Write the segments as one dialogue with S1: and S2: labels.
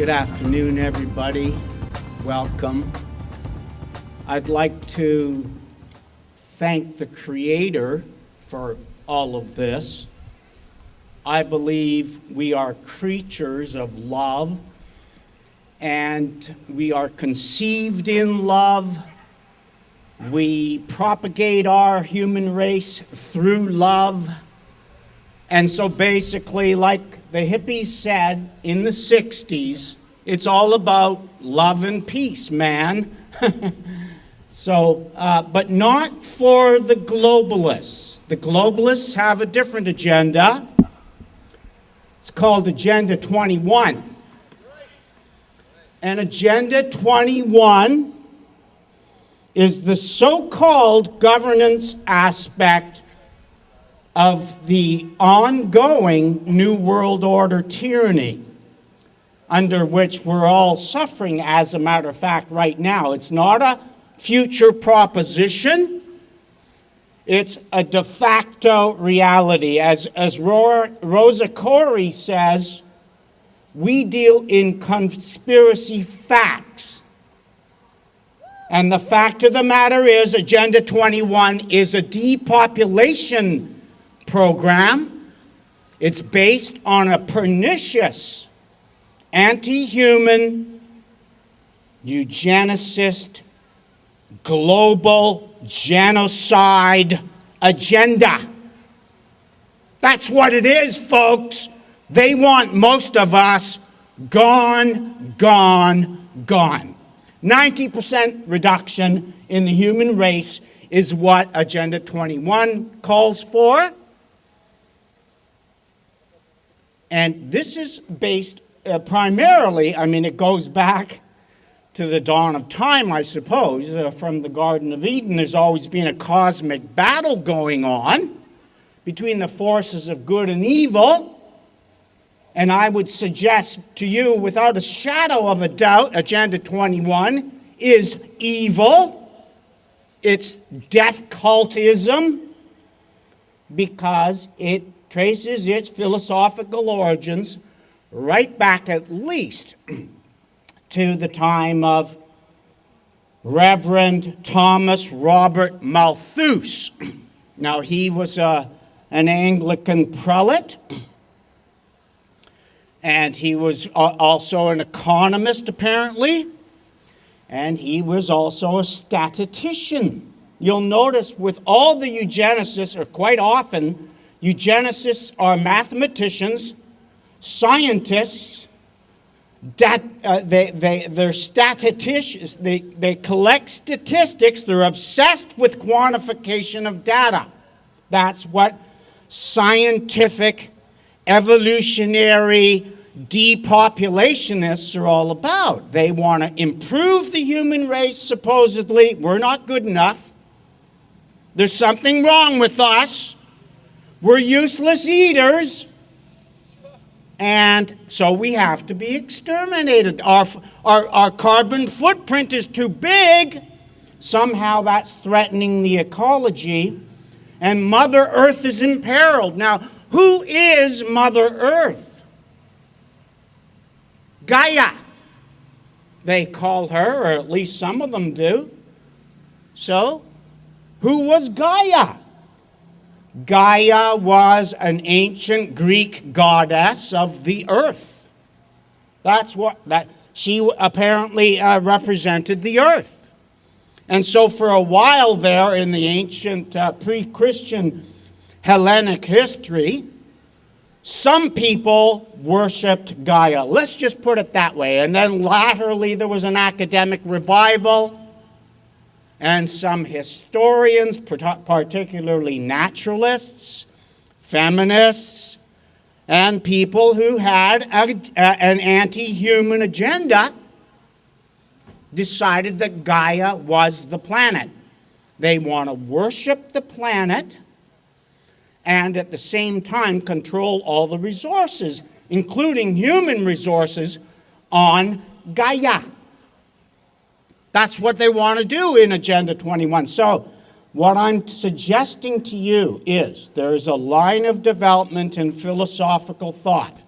S1: Good afternoon, everybody. Welcome. I'd like to thank the Creator for all of this. I believe we are creatures of love, and we are conceived in love. We propagate our human race through love. And so basically, like the hippies said in the 60s, it's all about love and peace, man. But not for the globalists. The globalists have a different agenda. It's called Agenda 21. And Agenda 21 is the so-called governance aspect of the ongoing New World Order tyranny under which we're all suffering, as a matter of fact, right now. It's not a future proposition. It's a de facto reality. As Rosa Koire says, we deal in conspiracy facts. And the fact of the matter is, Agenda 21 is a depopulation program. It's based on a pernicious, anti-human, eugenicist, global genocide agenda. That's what it is, folks. They want most of us gone, gone, gone. 90% reduction in the human race is what Agenda 21 calls for. And this is based primarily, it goes back to the dawn of time, I suppose. From the Garden of Eden, there's always been a cosmic battle going on between the forces of good and evil. And I would suggest to you, without a shadow of a doubt, Agenda 21 is evil. It's death cultism, because it traces its philosophical origins right back at least to the time of Reverend Thomas Robert Malthus. Now, he was an Anglican prelate, and he was also an economist, apparently, and he was also a statistician. You'll notice with all the eugenicists, or quite often, eugenicists are mathematicians, scientists, they're statisticians, they collect statistics, they're obsessed with quantification of data. That's what scientific, evolutionary depopulationists are all about. They want to improve the human race, supposedly. We're not good enough. There's something wrong with us. We're useless eaters, and so we have to be exterminated. Our carbon footprint is too big. Somehow that's threatening the ecology, and Mother Earth is imperiled. Now, who is Mother Earth? Gaia, they call her, or at least some of them do. So, who was Gaia? Gaia was an ancient Greek goddess of the earth. She apparently represented the earth. And so for a while there in the ancient pre-Christian Hellenic history, some people worshipped Gaia. Let's just put it that way. And then latterly there was an academic revival. And some historians, particularly naturalists, feminists, and people who had an anti-human agenda, decided that Gaia was the planet. They want to worship the planet and at the same time control all the resources, including human resources, on Gaia. That's what they want to do in Agenda 21. So what I'm suggesting to you is there's a line of development in philosophical thought,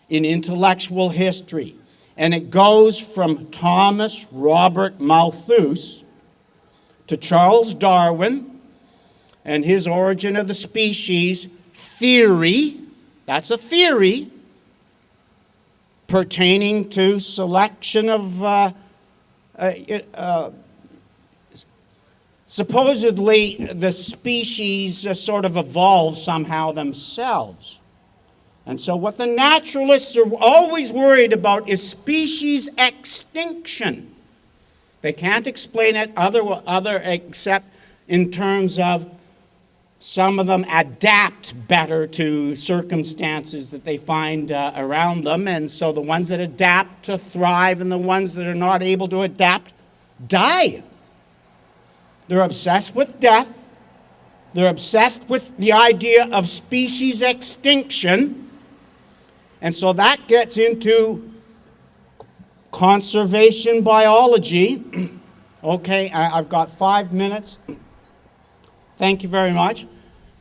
S1: in intellectual history, And it goes from Thomas Robert Malthus to Charles Darwin and his Origin of the Species theory. That's a theory pertaining to selection of supposedly the species sort of evolve somehow themselves. And so what the naturalists are always worried about is species extinction. They can't explain it other except in terms of some of them adapt better to circumstances that they find around them. And so the ones that adapt to thrive, and the ones that are not able to adapt die. They're obsessed with death. They're obsessed with the idea of species extinction. And so that gets into conservation biology. Okay, I've got 5 minutes. Thank you very much.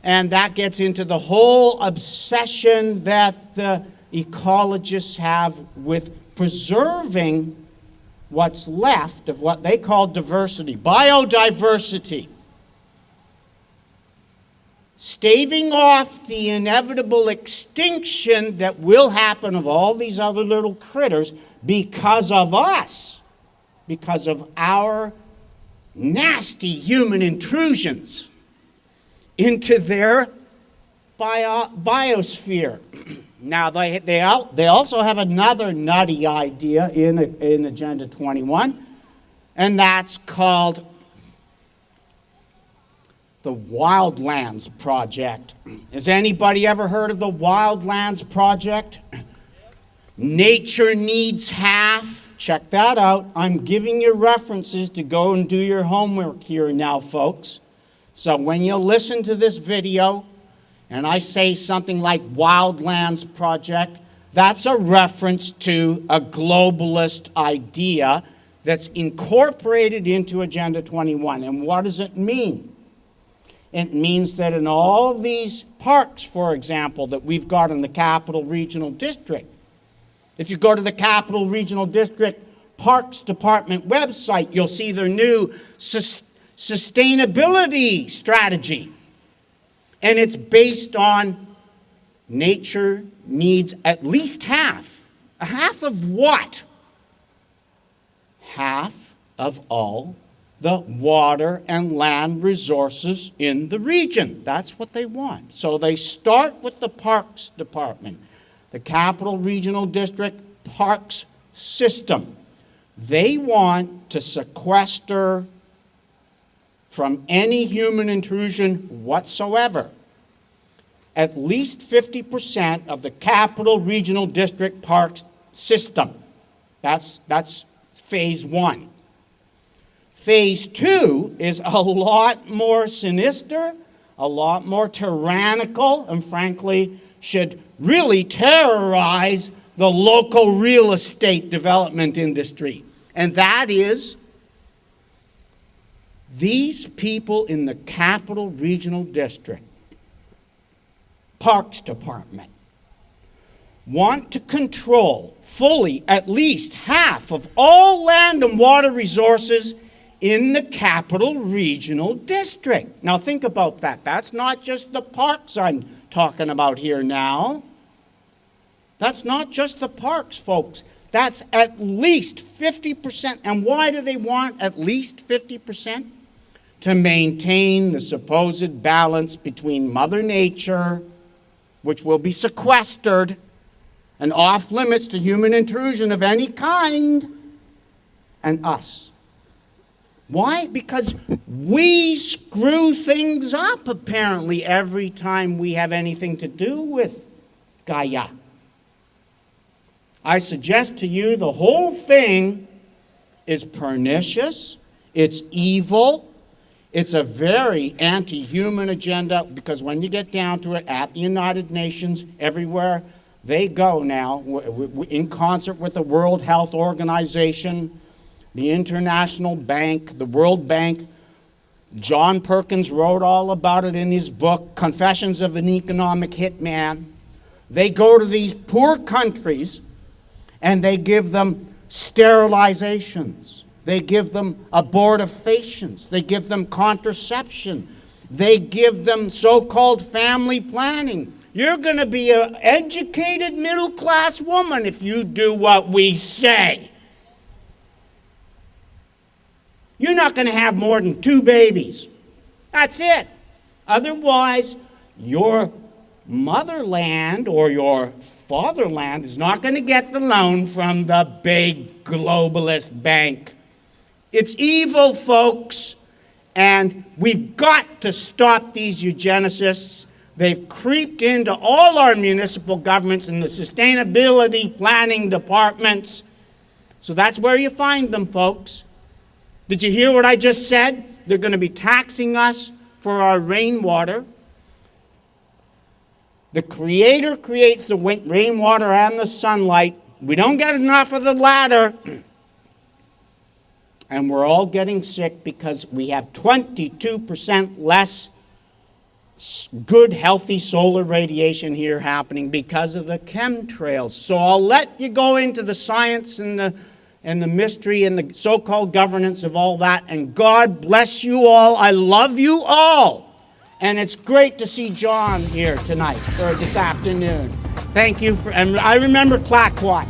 S1: And that gets into the whole obsession that the ecologists have with preserving what's left of what they call diversity, biodiversity. Staving off the inevitable extinction that will happen of all these other little critters because of us, because of our nasty human intrusions into their biosphere. Now, they also have another nutty idea in Agenda 21, and that's called the Wildlands Project. Has anybody ever heard of the Wildlands Project? Nature needs half. Check that out. I'm giving you references to go and do your homework here now, folks. So when you listen to this video and I say something like Wildlands Project, that's a reference to a globalist idea that's incorporated into Agenda 21. And what does it mean? It means that in all of these parks, for example, that we've got in the Capital Regional District, if you go to the Capital Regional District Parks Department website, you'll see their new sustainability strategy. And it's based on nature needs at least half. Half of what? Half of all the water and land resources in the region. That's what they want. So they start with the Parks Department, the Capital Regional District Parks System. They want to sequester from any human intrusion whatsoever at least 50% of the Capital Regional District Parks System. That's phase one. Phase two is a lot more sinister, a lot more tyrannical, and frankly, should really terrorize the local real estate development industry. And that is, these people in the Capital Regional District Parks Department want to control fully at least half of all land and water resources in the Capital Regional District. Now think about that. That's not just the parks I'm talking about here now. That's not just the parks, folks. That's at least 50%. And why do they want at least 50%? To maintain the supposed balance between Mother Nature, which will be sequestered and off limits to human intrusion of any kind, and us. Why? Because we screw things up, apparently, every time we have anything to do with Gaia. I suggest to you the whole thing is pernicious, it's evil, it's a very anti-human agenda, because when you get down to it, at the United Nations, everywhere they go now, in concert with the World Health Organization, the International Bank, the World Bank. John Perkins wrote all about it in his book, Confessions of an Economic Hitman. They go to these poor countries And they give them sterilizations. They give them abortifacients. They give them contraception. They give them so-called family planning. You're going to be an educated middle-class woman if you do what we say. You're not going to have more than 2 babies. That's it. Otherwise, your motherland or your fatherland is not going to get the loan from the big globalist bank. It's evil, folks, and we've got to stop these eugenicists. They've creeped into all our municipal governments and the sustainability planning departments. So that's where you find them, folks. Did you hear what I just said? They're going to be taxing us for our rainwater. The Creator creates the rainwater and the sunlight. We don't get enough of the latter. And we're all getting sick because we have 22% less good, healthy solar radiation here happening because of the chemtrails. So I'll let you go into the science and the mystery and the so-called governance of all that. And God bless you all. I love you all. And it's great to see John here tonight, or this afternoon. Thank you. And I remember Clackwat.